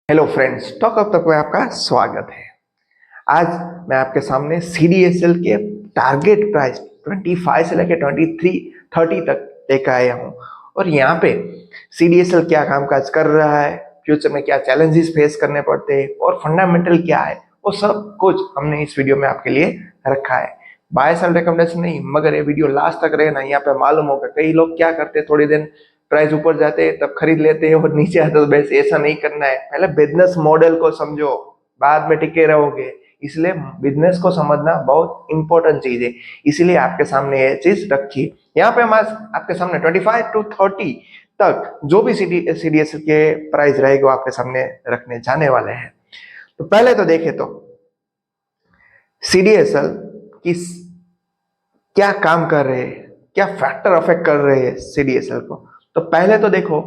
Hello friends, talk up तक में आपका स्वागत है। आज मैं आपके सामने CDSL के टारगेट प्राइस 25 से लेकर 23-30 तक लेकर आया हूँ। और यहाँ पे CDSL क्या कामकाज कर रहा है, फ्यूचर में क्या चैलेंजेस फेस करने पड़ते हैं और फंडामेंटल क्या है, वो सब कुछ हमने इस वीडियो में आपके लिए रखा है। बाय सेल रिकमेंडेशन नहीं, मगर ये वीडियो लास्ट तक रहे ना, यहाँ पे मालूम होगा कई लोग क्या करते हैं, थोड़ी दिन प्राइस ऊपर जाते हैं तब खरीद लेते हैं और नीचे आता तो बस ऐसा नहीं करना है। पहले बिजनेस मॉडल को समझो, बाद में टिके रहोगे। इसलिए बिजनेस को समझना बहुत इंपॉर्टेंट चीज है, इसीलिए आपके सामने ये चीज रखी। यहाँ पे हम आज आपके सामने 25 to 30 तक जो भी CDS के प्राइस रहेगा वो आपके सामने रखने जाने वाले हैं। तो पहले तो देखे तो CDSL की क्या काम कर रहे हैं, क्या फैक्टर अफेक्ट कर रहे हैं CDSL को। तो पहले तो देखो,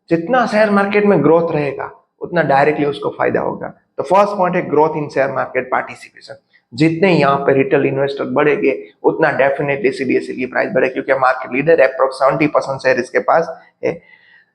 जितना शेयर मार्केट में ग्रोथ रहेगा उतना डायरेक्टली उसको फायदा होगा। तो फर्स्ट पॉइंट है growth in share market participation. जितने यहाँ पे रिटेल इन्वेस्टर बढ़ेंगे उतना डेफिनेटली CDSL की प्राइस बढ़ेगी, क्योंकि मार्केट लीडर अप्रोक्स 70% शेयर इसके पास है।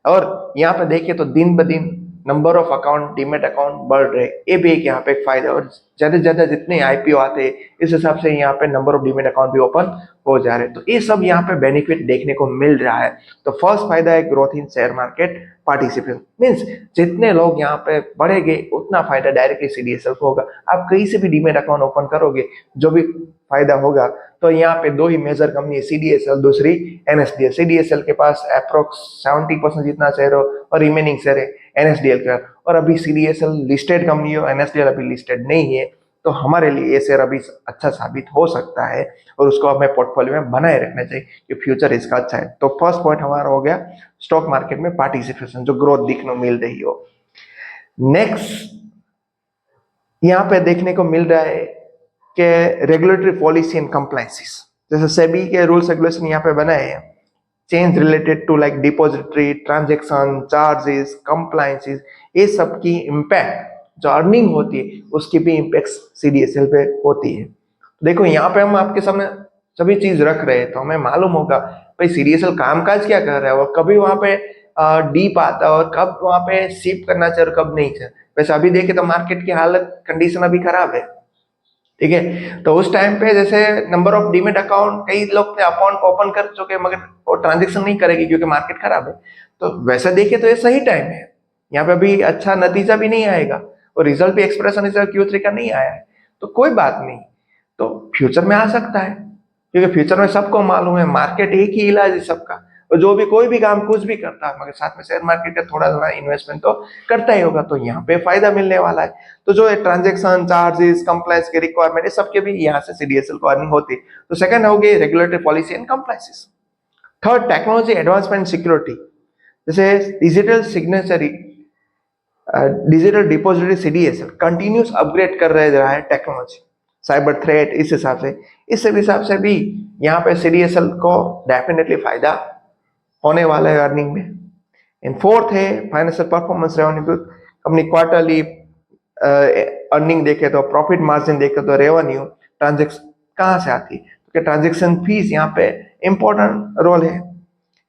और यहाँ पे देखिए तो दिन ब दिन number of account, demat account बढ़ रहे, ये भी एक यहाँ पे एक फायदा। और ज्यादा से ज्यादा जितने IPO आते हैं इस हिसाब से यहाँ पे नंबर ऑफ डीमेट अकाउंट भी ओपन हो जा रहे हैं। तो ये सब यहाँ पे बेनिफिट देखने को मिल रहा है। तो फर्स्ट फायदा है growth in share market participation, means जितने लोग यहाँ पे बढ़ेंगे उतना फायदा डायरेक्टली CDSL को होगा। आप कहीं से भी डीमेट अकाउंट ओपन करोगे जो भी फायदा होगा। तो यहाँ पे दो ही मेजर कंपनी है, CDSL, दूसरी NSDL। CDSL के पास अप्रोक्स 70% जितना शेयर हो और रिमेनिंग शेयर है NSDL का। और अभी CDSL लिस्टेड कंपनी हो, NSDL अभी लिस्टेड नहीं है, तो हमारे लिए ये शेयर अभी अच्छा साबित हो सकता है और उसको हमें पोर्टफोलियो में बनाए रखना चाहिए कि फ्यूचर इसका अच्छा है। तो फर्स्ट पॉइंट हमारा हो गया स्टॉक मार्केट में पार्टिसिपेशन, जो ग्रोथ दिखने मिल रही हो। नेक्स्ट यहाँ पे देखने को मिल रहा है कि रेगुलेटरी पॉलिसी एंड कंप्लायंसेस, जैसे सेबी के रूल्स रेगुलेशन यहाँ पे बनाए हैं, change related to like depository transaction charges compliances, ये सब की इम्पैक्ट जो अर्निंग होती है उसकी भी इम्पैक्ट CDSL पे होती है। तो देखो यहाँ पे हम आपके सामने सभी चीज रख रहे हैं तो हमें मालूम होगा भाई CDSL कामकाज क्या कर रहा है और कभी वहां पे डीप आता है और कब वहां पे शिफ्ट करना चाहिए और कब नहीं चाहिए। वैसे अभी देखे तो मार्केट की हालत कंडीशन अभी खराब है, ठीक है। तो उस टाइम पे जैसे नंबर ऑफ डीमेट अकाउंट कई लोग थे अकाउंट ओपन कर चुके मगर वो ट्रांजेक्शन नहीं करेगी क्योंकि मार्केट खराब है। तो वैसे देखे तो ये सही टाइम है, यहाँ पे अभी अच्छा नतीजा भी नहीं आएगा और रिजल्ट भी एक्सप्रेशन इस Q3 का नहीं आया है। तो कोई बात नहीं, तो फ्यूचर में आ सकता है, क्योंकि फ्यूचर में सबको मालूम है मार्केट एक ही इलाज है सबका। और जो भी कोई भी काम कुछ भी करता है मगर साथ में शेयर मार्केट का थोड़ा थोड़ा इन्वेस्टमेंट तो करता ही होगा, तो यहाँ पे फायदा मिलने वाला है। तो जो ट्रांजेक्शन चार्जेस कंप्लायंस के रिक्वायरमेंट है सबके भी यहाँ से CDSL को अर्निंग होती है। तो सेकंड हो गई regulatory policy and compliances. Third technology advancement security, जैसे digital signatory digital depository CDSL continuous upgrade कर रहा है टेक्नोलॉजी, साइबर थ्रेट इस हिसाब से, इस हिसाब से भी यहाँ पे CDSL को डेफिनेटली फायदा होने वाला है अर्निंग में। एंड फोर्थ है financial performance revenue. Company quarterly earning देखे तो प्रॉफिट मार्जिन देखे तो रेवेन्यू ट्रांजेक्शन कहाँ से आती है, क्योंकि ट्रांजेक्शन फीस यहाँ पे इंपॉर्टेंट रोल है।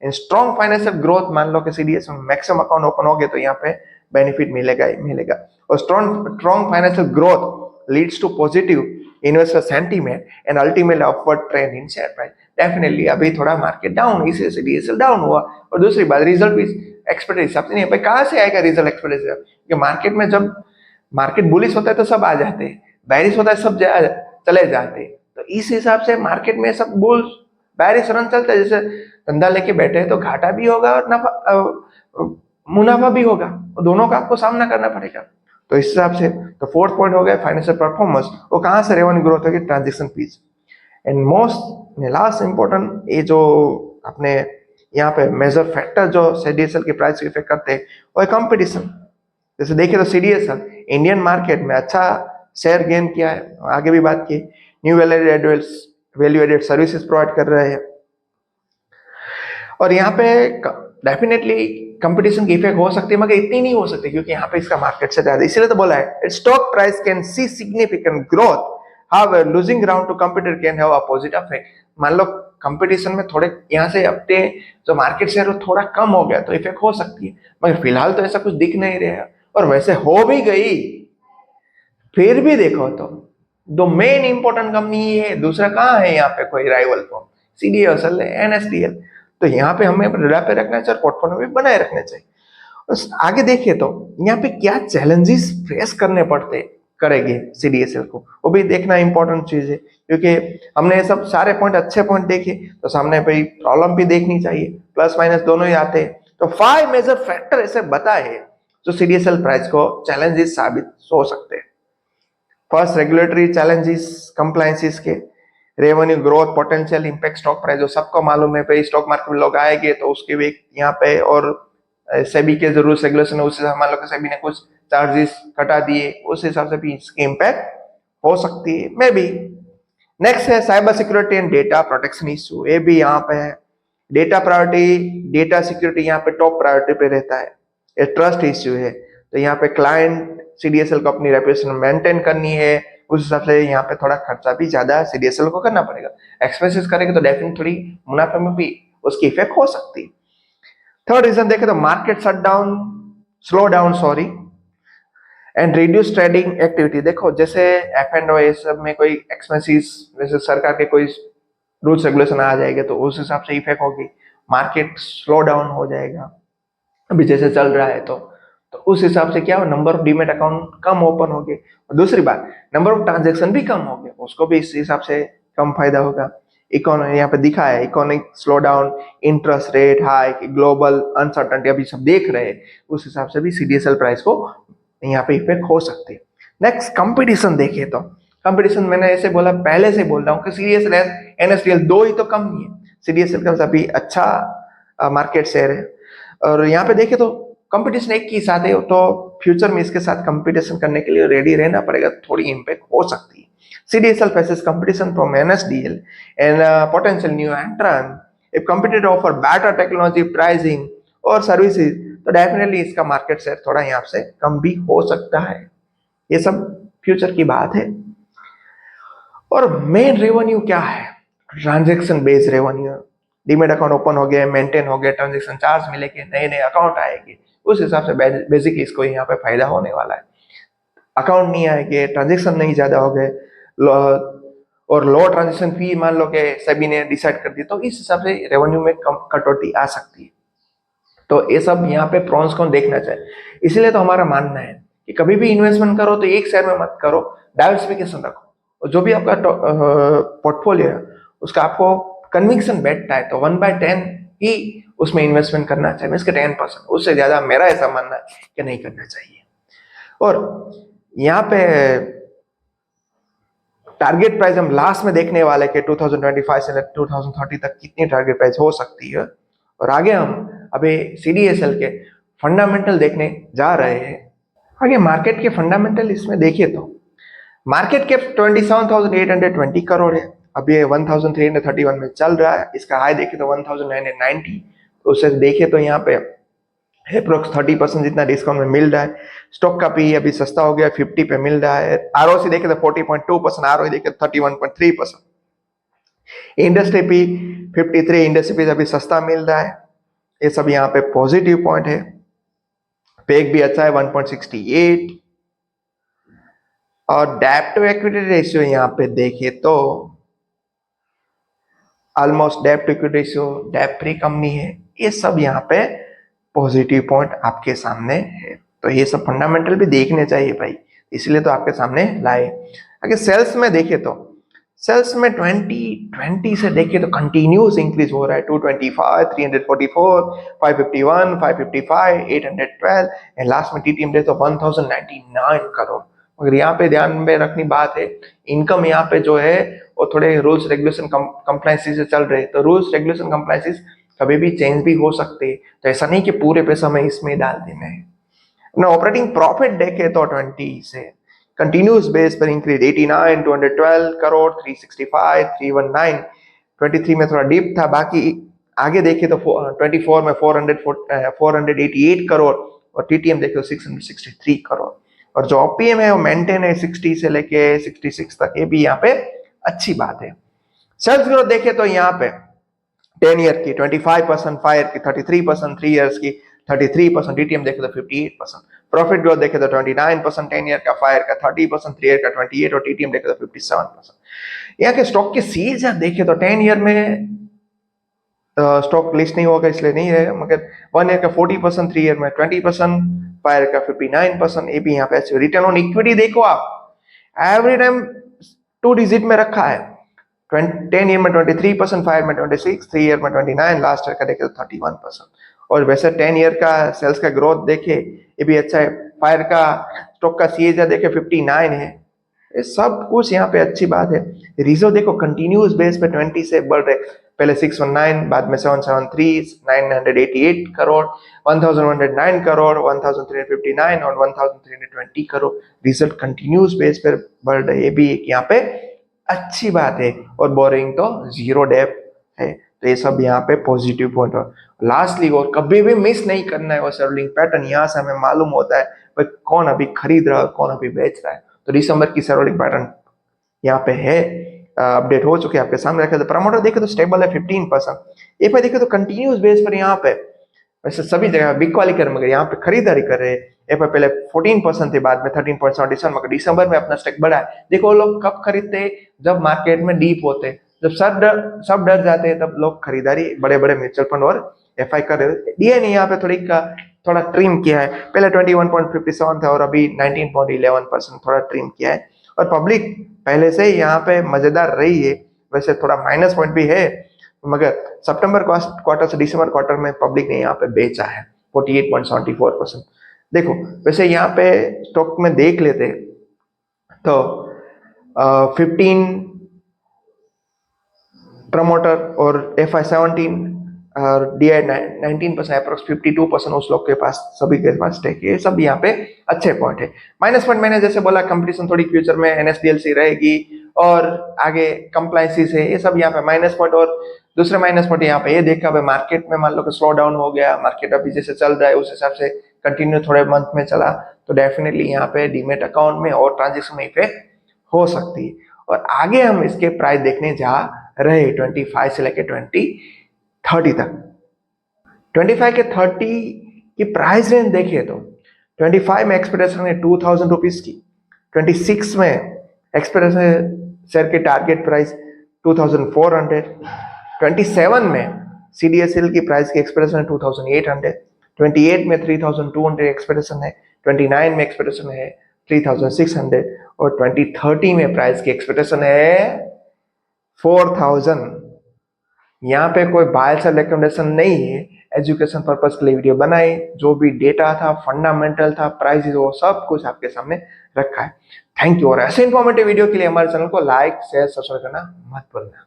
एंड स्ट्रॉन्ग फाइनेंशियल ग्रोथ, मान लो कि CDSL में मैक्सिमम अकाउंट ओपन हो गए तो यहाँ पे बेनिफिट मिलेगा ही मिलेगा। और strong financial growth leads to positive investor sentiment and ultimately upward trend in share price. Definitely अभी थोड़ा मार्केट डाउन, इसलिए CDSL डाउन हुआ। और दूसरी बात, रिजल्ट भी एक्सपेक्टेड हिसाब से नहीं है। कहाँ से आएगा रिजल्ट एक्सपेक्टेड? क्योंकि मार्केट में जब मार्केट बुलिश होता है तो सब आ जाते हैं, बैरिश होता है सब चले जाते हैं। तो इस हिसाब से मार्केट में सब बुल बैरिश रन चलता है। जैसे धंधा लेके बैठे हैं तो घाटा भी होगा और मुनाफा भी होगा, और दोनों का आपको सामना करना पड़ेगा। तो इस हिसाब से तो फोर्थ पॉइंट हो गया फाइनेंशियल परफॉर्मेंस, वो कहाँ से रेवेन्यू ग्रोथ होगी, transaction fees. And most last important, ये जो अपने यहाँ पे मेजर फैक्टर जो CDSL की प्राइस इफेक्ट करते हैं वो है कंपटीशन। जैसे देखिए तो CDSL इंडियन मार्केट में अच्छा शेयर गेन किया है, आगे भी बात की, new value added services provide कर रहे हैं। और यहाँ पे डेफिनेटली कंपटीशन की इफेक्ट हो सकती है मगर इतनी नहीं हो सकती, क्योंकि यहाँ पे इसका मार्केट से ज्यादा, इसलिए तो बोला है stock price can see significant growth, however losing ground to competitor can have opposite effect. मान लो कंपटीशन में थोड़े यहाँ से अपने जो मार्केट शेयर थोड़ा कम हो गया तो इफेक्ट हो सकती है, मगर फिलहाल तो ऐसा कुछ दिख नहीं रहा है। और वैसे हो भी गई, फिर भी देखो तो दो मेन इंपॉर्टेंट कंपनी है, दूसरा कहाँ है यहाँ पे कोई राइवल फॉर्म, सीडीएसएल है, एनएसडीएल। तो यहाँ पे हमें रडार पे रखना चाहिए और पोर्टफोलियो में बनाए रखना चाहिए। आगे देखिए तो यहाँ पे क्या चैलेंजेस फेस करने पड़ते करेंगे सीडीएसएल को, वो भी देखना इंपॉर्टेंट चीज है, क्योंकि हमने ये सब सारे पॉइंट अच्छे पॉइंट देखे, तो सामने भाई प्रॉब्लम भी देखनी चाहिए, प्लस माइनस दोनों ही आते हैं। तो 5 मेजर फैक्टर ऐसे बताए हैं जो सीडीएसएल प्राइस को चैलेंजेस साबित हो सकते हैं। फर्स्ट, रेगुलेटरी चैलेंजेस कंप्लायंसेस के, revenue growth potential impact stock price, जो सबको मालूम है भाई स्टॉक मार्केट में लोग आएंगे तो उसके भी यहाँ पे, और सेबी के जो रूल्स रेगुलेशन है उससे मान लो कि सेबी ने कुछ चार्जेस घटा दिए, उस हिसाब से भी इसकी इम्पैक्ट हो सकती है मे बी। नेक्स्ट है cyber security and data protection issue, ये भी यहाँ पे है। डेटा प्रायोरिटी, डेटा सिक्योरिटी यहाँ पे टॉप प्रायोरिटी पे रहता है, ये ट्रस्ट इश्यू है। तो यहाँ पे क्लाइंट सीडीएसएल को अपनी रेपुटेशन मेंटेन करनी है, उस हिसाब से यहाँ पे थोड़ा खर्चा भी ज्यादा सीडीएसएल को करना पड़ेगा। एक्सपेंसेस करेंगे तो डेफिनेटली थोड़ी मुनाफे में भी उसकी इफेक्ट हो सकती है। थर्ड रीजन देखे तो market shut down, slow down sorry, and reduce trading activity. देखो जैसे एफ एंड ओ सब में कोई एक्सपेंसेस, जैसे सरकार के कोई रूल्स रेगुलेशन आ जाएंगे तो उस हिसाब से इफेक्ट होगी, मार्केट स्लो डाउन हो जाएगा अभी जैसे चल रहा है। तो उस हिसाब से क्या हो, number of demat account come open हो गए, और दूसरी बात नंबर ऑफ ट्रांजेक्शन भी कम हो गए, उसको भी इस हिसाब से कम फायदा होगा। इकोनॉमी यहाँ पे दिखा है, economic slow down, interest rate hike, global uncertainty अभी सब देख रहे हैं, उस हिसाब से भी सीडीएसएल प्राइस को यहाँ पे इफेक्ट हो सकती है। नेक्स्ट कंपटीशन देखिए तो कंपटीशन मैंने ऐसे बोला, पहले से बोल रहा हूँ कि सीडीएसएल एनएसडीएल दो ही तो कम ही है, सीडीएसएल का अभी अच्छा मार्केट शेयर है। और यहाँ पे देखे तो कंपटीशन एक ही साथ है, तो फ्यूचर में इसके साथ कंपटीशन करने के लिए रेडी रहना पड़ेगा, थोड़ी इम्पैक्ट हो सकती है। CDSL faces competition from NSDL and potential new entrant. If competitor offer better technology, pricing और सर्विसेज, तो डेफिनेटली इसका मार्केट शेयर थोड़ा यहाँ से कम भी हो सकता है। ये सब फ्यूचर की बात है। और मेन रेवेन्यू क्या है, transaction based revenue, demat account open हो गए, मेंटेन हो गए, ट्रांजेक्शन चार्ज मिलेंगे, नए नए अकाउंट आएंगे, उस हिसाब से बेसिकली इसको यहाँ पे फायदा होने वाला है। अकाउंट नहीं आएंगे, ट्रांजेक्शन नहीं ज्यादा हो गए, और लो ट्रांजेक्शन फी मान लो कि सभी ने डिसाइड कर दी, तो इस हिसाब से रेवेन्यू में कम कटौती आ सकती है। तो ये सब यहाँ पे प्रॉन्स को देखना चाहिए। इसलिए तो हमारा मानना है कि कभी भी इन्वेस्टमेंट करो तो एक शेयर में मत करो, डाइवर्सिफिकेशन रखो, और जो भी आपका पोर्टफोलियो है उसका आपको कन्विक्शन बैठता है तो 1/10 ही उसमें इन्वेस्टमेंट करना चाहिए, इसके 10%, उससे ज्यादा मेरा ऐसा मानना है कि नहीं करना चाहिए। और यहाँ पे टारगेट प्राइस हम लास्ट में देखने वाले कि 2025 से 2030 तक कितनी टारगेट प्राइस हो सकती है, और आगे हम अभी सीडीएसएल के फंडामेंटल देखने जा रहे हैं। आगे मार्केट के फंडामेंटल इसमें देखिए तो मार्केट कैप 27,820 करोड़ है, अभी 1331 में चल रहा है। इसका हाई देखे तो 1990, तो उसे देखे तो यहाँ पे अप्रोक्स 30% जितना डिस्काउंट में मिल रहा है। स्टॉक का पी अभी सस्ता हो गया, 50 पे मिल रहा है। आरओसी देखे तो 40.2%, आरओई देखे तो 31.3%। इंडस्ट्री पी 53, इंडस्ट्री पी अभी सस्ता मिल रहा है। ये सब यहाँ पे पॉजिटिव पॉइंट है। पेग भी अच्छा है 1.68, और डेब्ट टू इक्विटी रेशियो यहाँ पे देखे तो ऑलमोस्ट डेब्ट टू इक्विटी रेशियो, डेब्ट फ्री कंपनी है, ये सब यहाँ पे पॉजिटिव पॉइंट आपके सामने है। तो ये सब फंडामेंटल भी देखने चाहिए भाई, इसलिए तो आपके सामने लाए। अगर सेल्स में देखे तो सेल्स में 2020 से देखे तो कंटिन्यूस इंक्रीज हो रहा है, 225, 344, 551, 555, 812, एंड लास्ट में टीटीएम दे तो 1099 करोड़। मगर यहाँ पे ध्यान में रखनी बात है, इनकम यहाँ पे जो है वो थोड़े रूल्स रेगुलेशन कंप्लायंसेस से चल रहे, तो रूल्स रेगुलेशन कंप्लायंसेस कभी भी चेंज भी हो सकते हैं, तो ऐसा नहीं कि पूरे पैसा में इसमें डाल देना है ना। ऑपरेटिंग प्रॉफिट देखे तो 20 से कंटिन्यूस बेस पर इंक्रीज 89, 212 करोड़, 365, 319, 23 में थोड़ा डिप था। बाकी आगे देखे तो 24 में 488 करोड़, और टीटीएम देखे तो 663 करोड़, और जो ओपीएम है वो मेंटेन है 60 से लेके 66 तक, ये भी यहाँ पे अच्छी बात है। सेल्स ग्रोथ देखे तो यहाँ पे 10 ईयर की 25%, 5 ईयर की 33%, 3 इयर्स की 33%, डीटीएम देखे तो 58%। प्रॉफिट ग्रोथ देखे तो 29%, 10 ईयर का, 5 ईयर का 30%, 3 ईयर का 28 और टीटीएम देखे तो 57%। यहाँ के स्टॉक के सीज आप देखे तो 10 ईयर में स्टॉक लिस्ट नहीं होगा इसलिए नहीं है, मगर 1 ईयर का 40%, 3 ईयर में 20%, 5 ईयर का 59%। ये भी यहाँ पे अच्छे। रिटर्न ऑन इक्विटी देखो आप, एवरी टाइम 2 डिजिट में रखा है। 10 ईयर में 23%, 5 ईयर में 26, 3 ईयर में 29, लास्ट ईयर का देखे तो 31%। और वैसे 10 ईयर का सेल्स का ग्रोथ देखे ये भी अच्छा है। 5 ईयर का स्टॉक का सीएजीआर देखे 59 है। ये सब कुछ यहाँ पे अच्छी बात है। रिजर्व देखो कंटिन्यूस बेस पे 20 से बढ़ रहे, पहले 619, बाद में 773, 988 करोड़, 1109 करोड़, 1359 और 1320 करोड़। रिजल्ट कंटिन्यूस बेस पर बढ़ रहे, ये भी एक यहाँ पे अच्छी बात है। और बोरिंग तो जीरो डेप है, तो ये सब यहाँ पे पॉजिटिव पॉइंट है। लास्टली और कभी भी मिस नहीं करना है वो शेड्यूलिंग पैटर्न। यहाँ से हमें मालूम होता है भाई कौन अभी खरीद रहा है, कौन अभी बेच रहा है। तो दिसंबर की शेड्यूलिंग पैटर्न यहाँ पे है, अपडेट हो चुके हैं आपके सामने रखे। तो प्रमोटर देखे तो स्टेबल है 15%। एफआई देखे तो कंटिन्यूस बेस पर यहाँ पे वैसे सभी जगह बिग वाली कर, मगर यहाँ पे खरीदारी कर रहे हैं। एफआई पहले 14% थे, बाद में 13.77, मगर दिसंबर में अपना स्टेक बढ़ा है। देखो वो लोग कब खरीदते, जब मार्केट में डीप होते, जब सब डर जाते हैं, तब लोग खरीदारी बड़े बड़े म्यूचुअल फंड और एफआई कर रहे थे। डीएनए यहाँ पे थोड़ा ट्रिम किया है, पहले 21.57 था और अभी 19.11% थोड़ा ट्रिम किया है। और पब्लिक पहले से ही यहाँ पे मजेदार रही है। वैसे थोड़ा माइनस पॉइंट भी है, मगर सितंबर क्वार्टर से दिसंबर क्वार्टर में पब्लिक ने यहाँ पे बेचा है 48.74%। देखो वैसे यहाँ पे स्टॉक में देख लेते तो 15 प्रमोटर और एफआई 17 और डीआई 19%, अप्रोक्स 52% उस लोग के पास, सभी के पास स्टेक है। सब यहाँ पे अच्छे पॉइंट है। माइनस पॉइंट मैंने जैसे बोला, कंपटीशन थोड़ी फ्यूचर में एनएसडीएलसी रहेगी और आगे कंप्लायंसेस है, ये सब यहाँ पे माइनस पॉइंट। और दूसरे माइनस पॉइंट यहाँ पे ये देखा भाई मार्केट में मान लो कि स्लो डाउन हो गया, मार्केट अभी जैसे चल रहा है उस हिसाब से कंटिन्यू थोड़े मंथ में चला, तो डेफिनेटली यहाँ पे डीमेट अकाउंट में और ट्रांजेक्शन में इफेक्ट हो सकती है। और आगे हम इसके प्राइस देखने जा रहे 25 से लेके 30 तक। 25 के 30 की प्राइस रेंज देखिए तो 25 में एक्सपेक्टेशन है 2000 रुपीज की, 26 में एक्सपेक्टेशन शेयर की टारगेट प्राइस 2400, 27 में सीडीएसएल की प्राइस की एक्सपेक्टेशन है 2800, 28 में 3200 एक्सपेक्टेशन है, 29 में एक्सपेक्टेशन है 3600 और 2030 में प्राइस की एक्सपेक्टेशन है 4000। यहाँ पे कोई बाय सेल रिकमेंडेशन नहीं है, एजुकेशन पर्पस के लिए वीडियो बनाई। जो भी डेटा था, फंडामेंटल था, प्राइस, वो सब कुछ आपके सामने रखा है। Thank you. और ऐसे इंफॉर्मेटिव वीडियो के लिए हमारे चैनल को लाइक शेयर सब्सक्राइब करना मत भूलना।